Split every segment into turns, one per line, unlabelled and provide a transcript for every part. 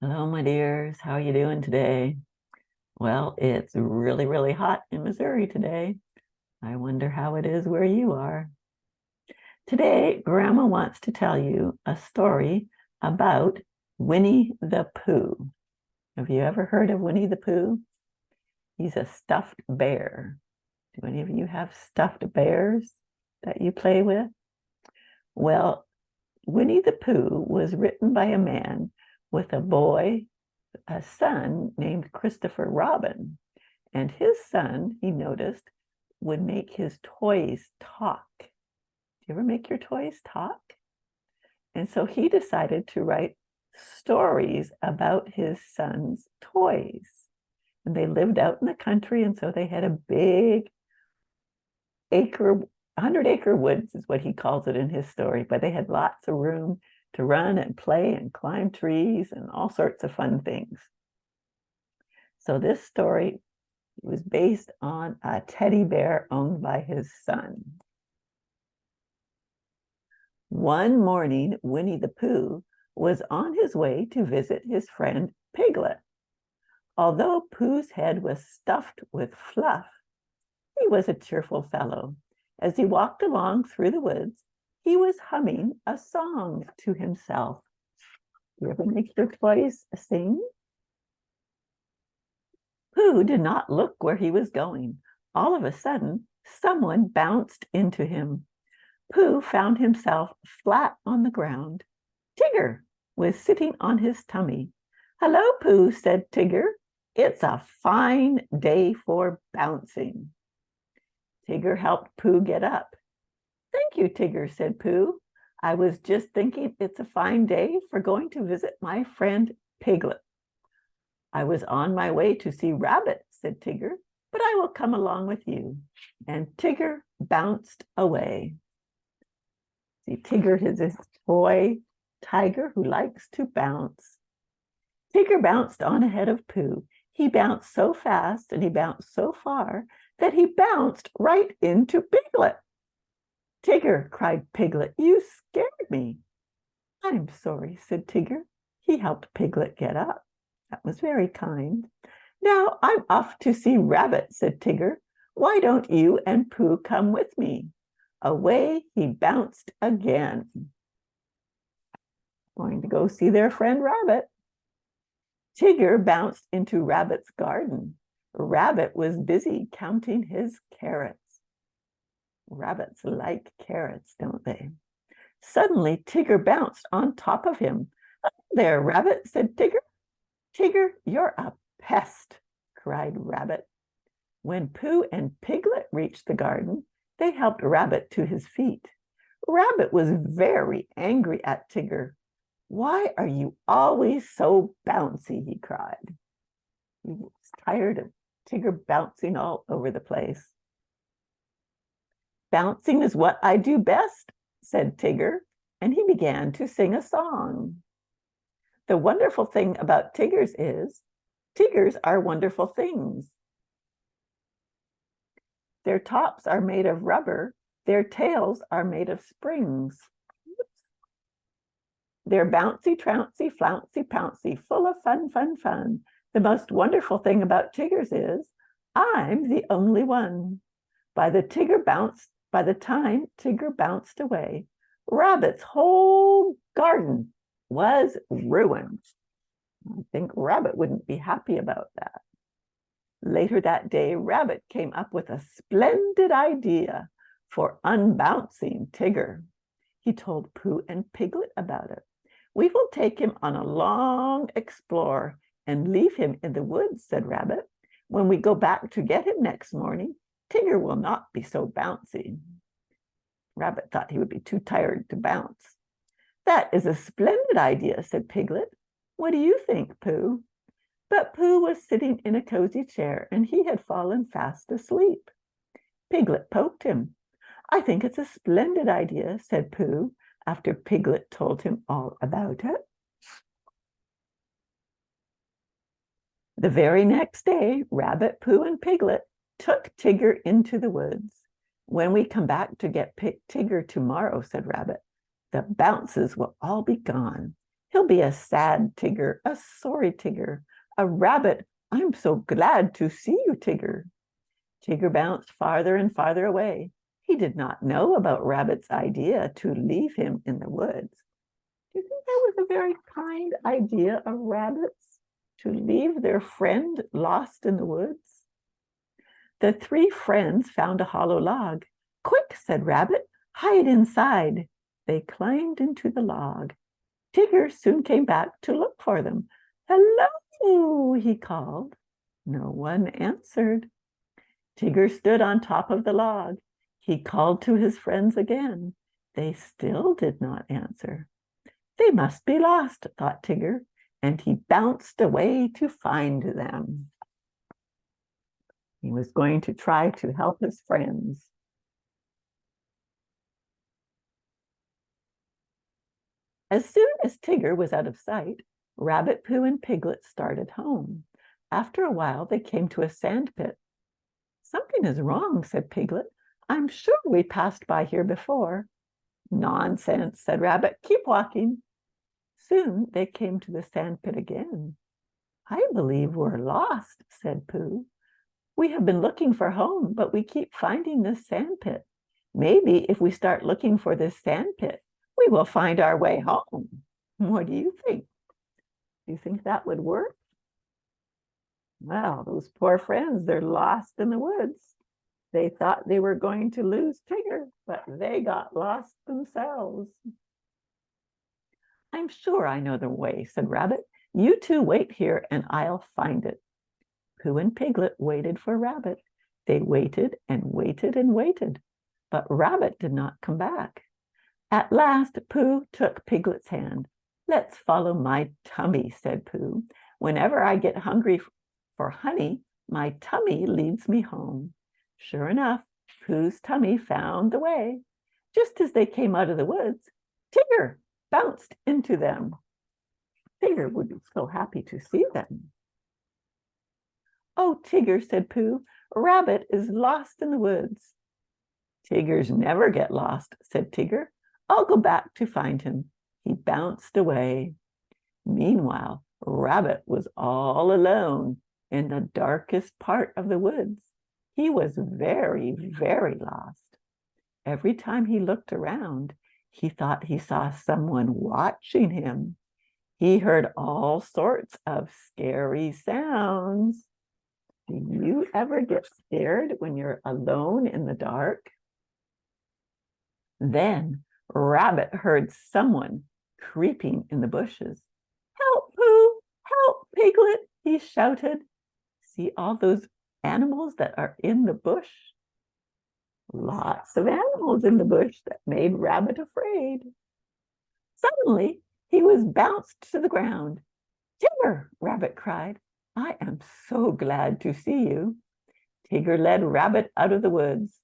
Hello, my dears. How are you doing today? Well, it's really, really hot in Missouri today. I wonder how it is where you are. Today, Grandma wants to tell you a story about Winnie the Pooh. Have you ever heard of Winnie the Pooh? He's a stuffed bear. Do any of you have stuffed bears that you play with? Well, Winnie the Pooh was written by a man with a son named Christopher Robin. And his son, he noticed, would make his toys talk. Do you ever make your toys talk? And so he decided to write stories about his son's toys. And they lived out in the country, and so they had a big 100-acre woods is what he calls it in his story, but they had lots of room to run and play and climb trees and all sorts of fun things. So this story was based on a teddy bear owned by his son. One morning, Winnie the Pooh was on his way to visit his friend Piglet. Although Pooh's head was stuffed with fluff, he was a cheerful fellow. As he walked along through the woods, he was humming a song to himself. You ever make your toys sing? Pooh did not look where he was going. All of a sudden, someone bounced into him. Pooh found himself flat on the ground. Tigger was sitting on his tummy. "Hello, Pooh," said Tigger. "It's a fine day for bouncing." Tigger helped Pooh get up. "Thank you, Tigger," said Pooh. "I was just thinking it's a fine day for going to visit my friend Piglet." "I was on my way to see Rabbit," said Tigger, "but I will come along with you." And Tigger bounced away. See, Tigger is this toy tiger who likes to bounce. Tigger bounced on ahead of Pooh. He bounced so fast and he bounced so far that he bounced right into Piglet. "Tigger," cried Piglet, "you scared me." "I'm sorry," said Tigger. He helped Piglet get up. That was very kind. "Now I'm off to see Rabbit," said Tigger. "Why don't you and Pooh come with me?" Away he bounced again. Going to go see their friend Rabbit. Tigger bounced into Rabbit's garden. Rabbit was busy counting his carrots. Rabbits like carrots, don't they? Suddenly, Tigger bounced on top of him. "There, Rabbit," said Tigger. "Tigger, you're a pest," cried Rabbit. When Pooh and Piglet reached the garden, they helped Rabbit to his feet. Rabbit was very angry at Tigger. "Why are you always so bouncy?" he cried. He was tired of Tigger bouncing all over the place. "Bouncing is what I do best," said Tigger, and he began to sing a song. The wonderful thing about Tiggers is, Tiggers are wonderful things. Their tops are made of rubber. Their tails are made of springs. They're bouncy, trouncy, flouncy, pouncy, full of fun, fun, fun. The most wonderful thing about Tiggers is, I'm the only one. By the time Tigger bounced away, Rabbit's whole garden was ruined. I think Rabbit wouldn't be happy about that. Later that day, Rabbit came up with a splendid idea for unbouncing Tigger. He told Pooh and Piglet about it. "We will take him on a long explore and leave him in the woods," said Rabbit. "When we go back to get him next morning, Tigger will not be so bouncy." Rabbit thought he would be too tired to bounce. "That is a splendid idea," said Piglet. "What do you think, Pooh?" But Pooh was sitting in a cozy chair and he had fallen fast asleep. Piglet poked him. "I think it's a splendid idea," said Pooh, after Piglet told him all about it. The very next day, Rabbit, Pooh, and Piglet took Tigger into the woods. "When we come back to get Tigger tomorrow," said Rabbit, "the bounces will all be gone. He'll be a sad Tigger, a sorry Tigger, a rabbit. I'm so glad to see you, Tigger. Tigger bounced farther and farther away. He did not know about Rabbit's idea to leave him in the woods. Do you think that was a very kind idea of Rabbit's, to leave their friend lost in the woods? The three friends found a hollow log. Quick, said Rabbit, hide inside. They climbed into the log. Tigger soon came back to look for them. Hello, he called. No one answered. Tigger stood on top of the log. He called to his friends again. They still did not answer. They must be lost, thought Tigger, and he bounced away to find them. He was going to try to help his friends. As soon as Tigger was out of sight, Rabbit, Pooh, and Piglet started home. After a while, they came to a sand pit. Something is wrong, said Piglet. I'm sure we passed by here before. Nonsense, said Rabbit. Keep walking. Soon they came to the sand pit again. I believe we're lost, said Pooh. We have been looking for home, but we keep finding this sand pit. Maybe if we start looking for this sand pit, we will find our way home. What do you think? Do you think that would work? Well, those poor friends, they're lost in the woods. They thought they were going to lose Tigger, but they got lost themselves. I'm sure I know the way, said Rabbit. You two wait here and I'll find it. Pooh and Piglet waited for Rabbit. They waited and waited and waited, but Rabbit did not come back. At last, Pooh took Piglet's hand. Let's follow my tummy, said Pooh. Whenever I get hungry for honey, my tummy leads me home. Sure enough, Pooh's tummy found the way. Just as they came out of the woods, Tigger bounced into them. Tigger would be so happy to see them. Oh, Tigger, said Pooh, Rabbit is lost in the woods. Tiggers never get lost, said Tigger. I'll go back to find him. He bounced away. Meanwhile, Rabbit was all alone in the darkest part of the woods. He was very, very lost. Every time he looked around, he thought he saw someone watching him. He heard all sorts of scary sounds. Do you ever get scared when you're alone in the dark? Then Rabbit heard someone creeping in the bushes. Help, Pooh! Help, Piglet! He shouted. See all those animals that are in the bush? Lots of animals in the bush that made Rabbit afraid. Suddenly, he was bounced to the ground. Tigger, Rabbit cried. I am so glad to see you. Tigger led Rabbit out of the woods.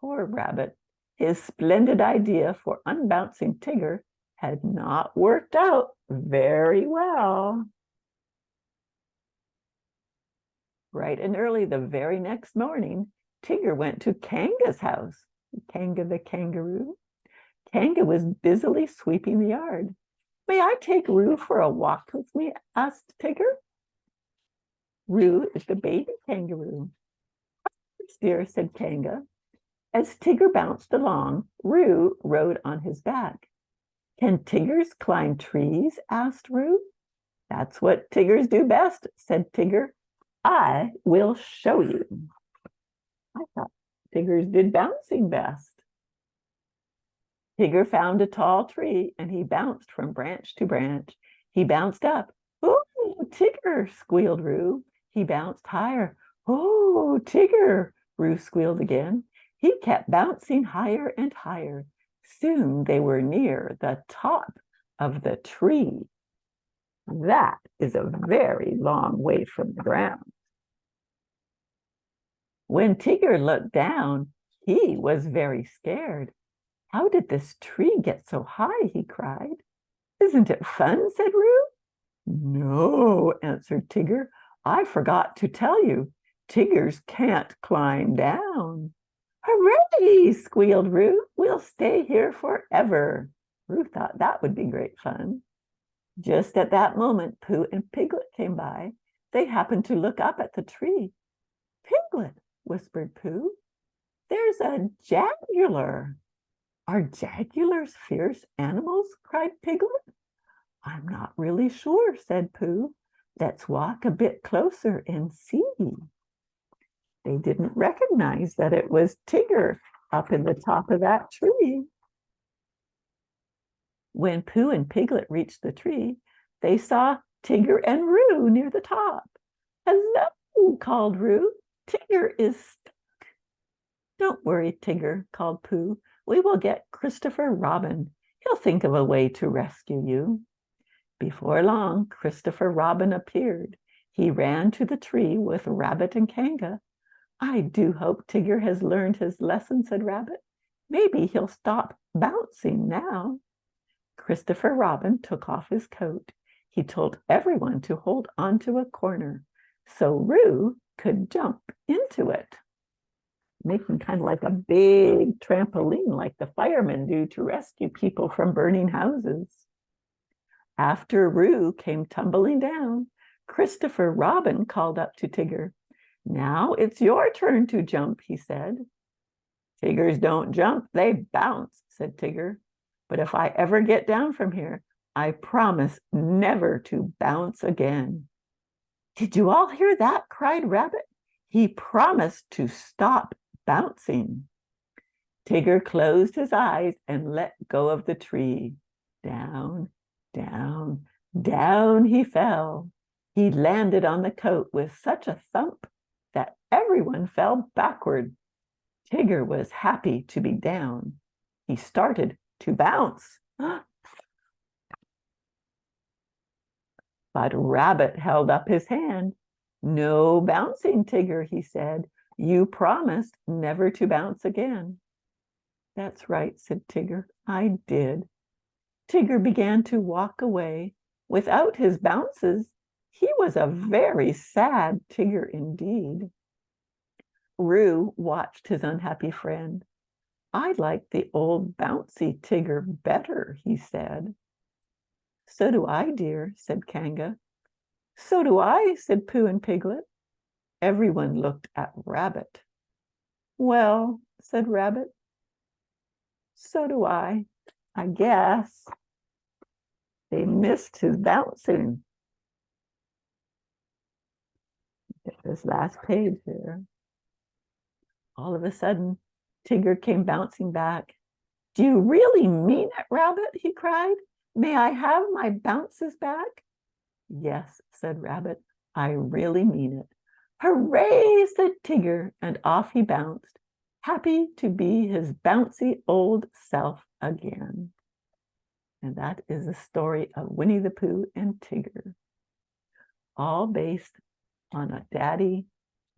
Poor Rabbit. His splendid idea for unbouncing Tigger had not worked out very well. Bright and early the very next morning, Tigger went to Kanga's house. Kanga the kangaroo. Kanga was busily sweeping the yard. May I take Roo for a walk with me? Asked Tigger. Roo is the baby kangaroo. Yes, dear, said Kanga. As Tigger bounced along, Roo rode on his back. Can Tiggers climb trees? Asked Roo. That's what Tiggers do best, said Tigger. I will show you. I thought Tiggers did bouncing best. Tigger found a tall tree and he bounced from branch to branch. He bounced up. Oh, Tigger, squealed Roo. He bounced higher. Oh, Tigger, Roo squealed again. He kept bouncing higher and higher. Soon they were near the top of the tree. That is a very long way from the ground. When Tigger looked down, he was very scared. How did this tree get so high? He cried. Isn't it fun? Said Roo. No, answered Tigger. I forgot to tell you. Tiggers can't climb down. Hooray, squealed Roo. We'll stay here forever. Roo thought that would be great fun. Just at that moment, Pooh and Piglet came by. They happened to look up at the tree. Piglet, whispered Pooh, there's a jaguar. Are jaguars fierce animals? Cried Piglet. I'm not really sure, said Pooh. Let's walk a bit closer and see. They didn't recognize that it was Tigger up in the top of that tree. When Pooh and Piglet reached the tree, they saw Tigger and Roo near the top. Hello, called Roo. Tigger is stuck. Don't worry, Tigger, called Pooh. We will get Christopher Robin. He'll think of a way to rescue you. Before long, Christopher Robin appeared. He ran to the tree with Rabbit and Kanga. I do hope Tigger has learned his lesson, said Rabbit. Maybe he'll stop bouncing now. Christopher Robin took off his coat. He told everyone to hold onto a corner so Roo could jump into it, making kind of like a big trampoline like the firemen do to rescue people from burning houses. After Roo came tumbling down, Christopher Robin called up to Tigger. Now it's your turn to jump, he said. Tiggers don't jump, they bounce, said Tigger. But if I ever get down from here, I promise never to bounce again. Did you all hear that? Cried Rabbit. He promised to stop bouncing. Tigger closed his eyes and let go of the tree. Down, down, down he fell. He landed on the coat with such a thump that everyone fell backward. Tigger was happy to be down. He started to bounce. But Rabbit held up his hand. No bouncing, Tigger, he said. You promised never to bounce again. That's right, said Tigger. I did. Tigger began to walk away. Without his bounces, he was a very sad Tigger indeed. Roo watched his unhappy friend. I like the old bouncy Tigger better, he said. So do I, dear, said Kanga. So do I, said Pooh and Piglet. Everyone looked at Rabbit. Well, said Rabbit, so do I guess. They missed his bouncing. Get this last page here. All of a sudden, Tigger came bouncing back. Do you really mean it, Rabbit? He cried. May I have my bounces back? Yes, said Rabbit, I really mean it. Hooray, said Tigger, and off he bounced, happy to be his bouncy old self again. And that is the story of Winnie the Pooh and Tigger, all based on a daddy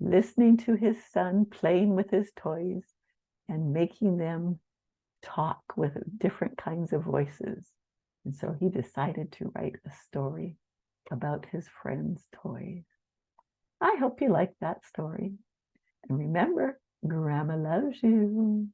listening to his son playing with his toys and making them talk with different kinds of voices. And so he decided to write a story about his friend's toys. I hope you liked that story. And remember, Grandma loves you.